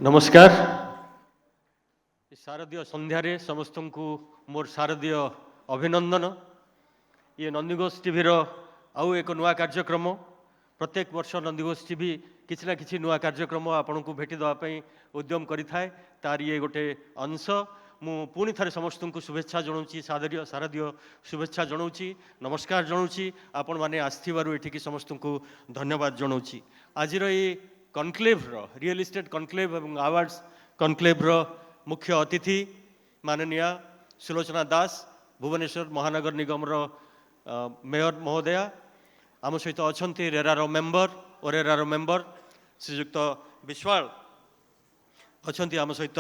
नमस्कार शारदीय संध्यारे समस्त को मोर शारदीय अभिनंदन। ये नंदीघोष टीवी आउ एक नुआ कार्यक्रम प्रत्येक वर्ष नंदीघोष टीवी किसी ना किसी नुआ कार्यक्रम आपण को भेटी देवाई उद्यम करें तार ये गोटे अंश। मु पुणी थे समस्त को शुभेच्छा जनाऊँगी, शारदीय शुभेच्छा जनाऊँगी, नमस्कार जनाऊँगी। आपण मैंने आसथिबारु एठिकी समस्त को धन्यवाद जनाऊँगी। आज ये कनक्लेव रियल इस्टेट कनक्लेव और अवार्ड्स कनक्लेव मुख्य अतिथि माननीय सुलोचना दास भुवनेश्वर महानगर निगम मेयर महोदया आम सहित अच्छा रेरार मेंबर और रेरार मेंबर श्रीजुक्त विश्वाल अच्छा आम सहित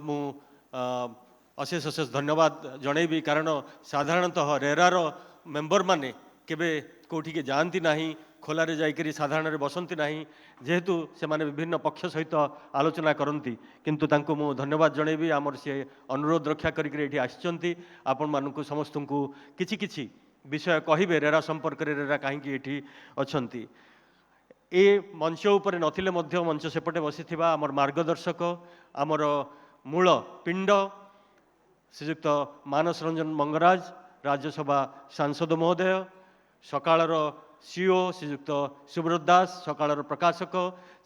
मु अशेष अशेष धन्यवाद जनइबी। कारण साधारणतः रेरार मेंबर माने केबे कोठी के जाती नहीं, खोलारे जाइकरी साधारण बसंती नहीं, जेहेतु से माने विभिन्न पक्ष सहित आलोचना करती, किंतु तांको मु धन्यवाद जनइबी। आमर से अनुरोध रक्षा करिकरी आसिचंती आपण मानकु समस्त को किछि किछि विषय कहिबे रेरा संपर्क रे रेरा काहेकि एठी अछंती। ए मंच उपरे नथिले मध्य मंच सेपटे बसिथिबा आमर मार्गदर्शक आमर मूल पिंड श्रीजुक्त मानस रंजन मंगराज राज्यसभा सांसद महोदय, सकाळर सीओ श्रीजुक्त सुब्रत दास, सकाळर प्रकाशक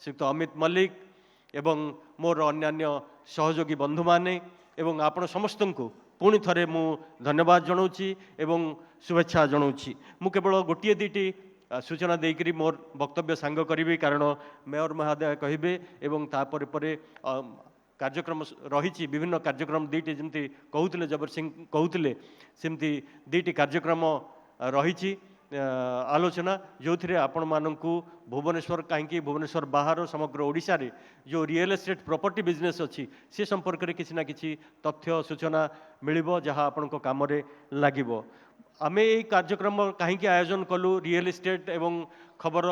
श्रीयुक्त अमित मल्लिक एवं मोर अन्यान्य सहयोगी बंधु माने एवं आपण समस्त को पुणी थरे मु धन्यवाद जनाऊँगी एवं शुभेच्छा जनाऊँगी। मु केवल गोटे दुईटी सूचना देकरी मोर वक्तव्य सांग करी, कारण मेयर महोदय कहिबे एवं तापर परे कार्यक्रम रही विभिन्न कार्यक्रम दुईटी जमती कहते जबर सिंह कहते सेमती दुईटी कार्यक्रम रही आलोचना जो थे आपण मानू भुवनेश्वर कहीं भुवनेश्वर बाहर समग्र ओडिशा रे जो रियल एस्टेट प्रॉपर्टी बिजनेस अच्छी से संपर्क में किसी ना किसी तथ्य सूचना मिलिबो जहाँ आपण को काम रे लागिबो। आमे ये कार्यक्रम कहीं आयोजन कलु रियल एस्टेट एवं खबर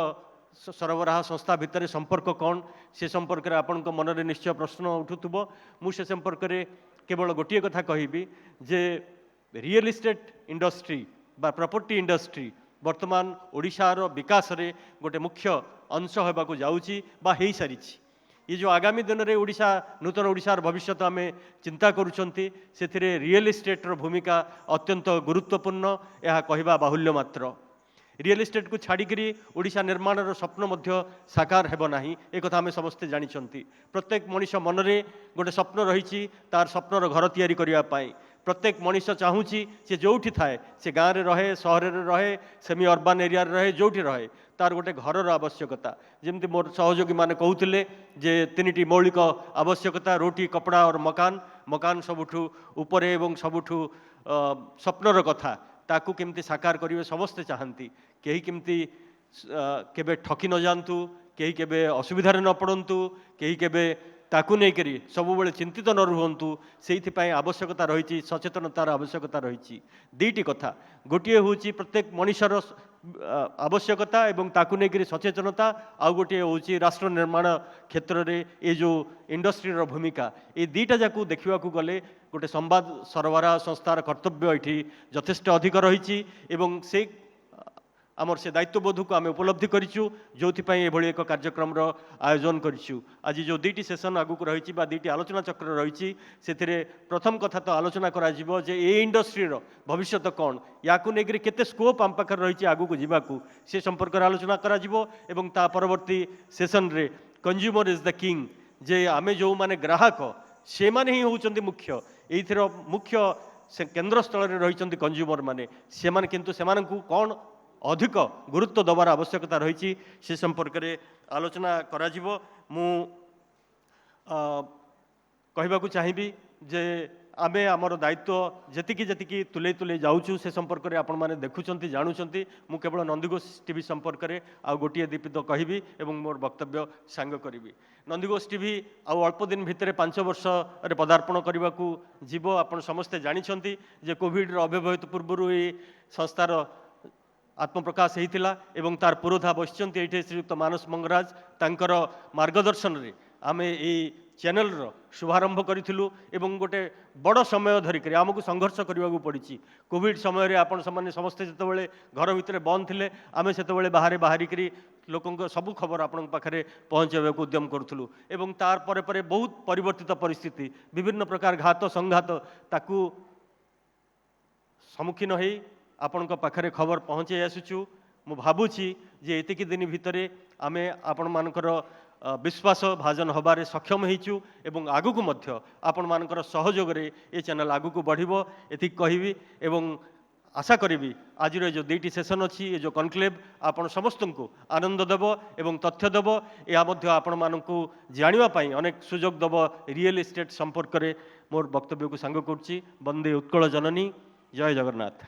सरबराह संस्था भितर संपर्क कौन से संपर्क में आपण मन में निश्चय प्रश्न उठुथुबो। मुझे संपर्क में केवल गोटे कथा कहिबी जे रियल एस्टेट इंडस्ट्री बा प्रॉपर्टी इंडस्ट्री वर्तमान ओडिशार विकास रे गोटे मुख्य अंश होबाकू जाउची बा हेई सारिछि। ये जो आगामी दिन में ओडिशा नूतन ओडिशार भविष्य आम चिंता करुछंती सेथिरे रियल एस्टेट रो भूमिका अत्यंत गुरुत्वपूर्ण, यह कहवा बाहुल्य मात्र। रियल एस्टेट को छाड़िकी ओडिशा निर्माण स्वप्न मध्य साकार हेब नाही, एक आम समस्ते जानिछंती। प्रत्येक मनीष मनरे गोटे स्वप्न रही तार स्वप्नर घर तैयारी करिया पाई। प्रत्येक मनीष चाहूँगी सी जोठी थाए से गाँव में रहे, सहर में रहे, सेमी अर्बान एरिया रहे, जोठी रहे तार गोटे घर आवश्यकता। जमती मोर सहयोगी माने कहते जे तीन मौलिक आवश्यकता रोटी कपड़ा और मकान। मकान सबुठू उपरे एवं सबुठू स्वप्नर कथा ताकू केमती साकार करेंगे समस्ते चाहती। कहीं केमती केबे ठकी न जातु, कहीं केबे असुविधार न पड़तु, कहीं केबे ताकू नहीं करी सब बेले चिंतित न रुहतु, से आवश्यकता रही सचेतनतार आवश्यकता रही। दुईटी कथा, गोटे हूँ प्रत्येक मनीषर आवश्यकता एवं ताकू नहीं करी सचेतनता, आउ गोटे हूँ राष्ट्र निर्माण क्षेत्र में ये जो इंडस्ट्रीर भूमिका। ये दुईटा जाकू देखा गले गोटे संवाद सरबराह संस्थार कर्तव्य ये यथेष्ट अधिक रही एवं से आमर से दायित्वबोध को आम उपलब्धि करूँ जो ये एक कार्यक्रम आयोजन करूँ। आज जो दुईटी सेसन आगू रही दुईटी आलोचना चक्र रही से प्रथम कथा तो आलोचना करा जे ये इंडस्ट्रीर भविष्य कौन, या केते स्कोप आम पाखे रही आगू को जीवाकू से संपर्क में आलोचना करा एवं ता परवर्ती सेसन रे कंज्यूमर इज द किंग, जे आमे जो माने ग्राहक से माने ही होउचंदी मुख्य। एइथिर मुख्य केंद्र स्थल रे रही कंज्यूमर माने से माने, किंतु सेमानकू कौन अधिक गुरुत्व दबार आवश्यकता रही से संपर्क में आलोचना करा जिवो। मु कहबाकू चाहिबी जे आमे आमर दायित्व जेतिकी जेतिकी तुले तुले जाऊँ से संपर्क में आपण माने देखुचंती जानुचंती। मु केवल नंदीघोष टीवी संपर्क में आउ गोटे दीपित कहबी एवं मोर वक्तव्य सांग करी। नंदीघोष टीवी आउ अल्प दिन भितर 5 वर्ष रे पदार्पण करने को जीव। आपण समस्ते जानिछंती जे कोविड अव्यवहित पूर्व ये संस्थार आत्मप्रकाश होता एवं तार पुरोधा बसिंट ये श्रीयुक्त मानस मंगराज तांकर मार्गदर्शन रे आमे ये चैनल शुभारंभ करूँ एवं गोटे बड़ समय धरिक आमको संघर्ष करने पड़ी कोविड समय आपण समस्ते जो घर भितर बंद थे आम से बाहर बाहरिक लोक सब खबर आपण पाखे पहुँचाइबा उद्यम करूँ एवं तार परे परे बहुत परिवर्तित परिस्थिति विभिन्न प्रकार घात संघात ताकू सम्मुखीन हो आपण पाखे खबर पहुँचाई आसुचु मु भावुची जे एतिकी दिन भितर आम आपण मानकर विश्वास भाजन हबारे सक्षम होइचु एवं आगुक मध्य आपण मानकर सहयोग रे ये चैनल आगुक बढ़िबो एति कहबी एवं आशा करी आज जो दुईटी सेशन अच्छी ये जो कनक्लेव आपण समस्त को आनंद देव एवं तथ्य देव यह आपण मानक जानापी अनेक सुजोग देव रियल एस्टेट संपर्क में मोर वक्तव्य को सांग करुच्ची वंदे उत्कल जननी जय जगन्नाथ।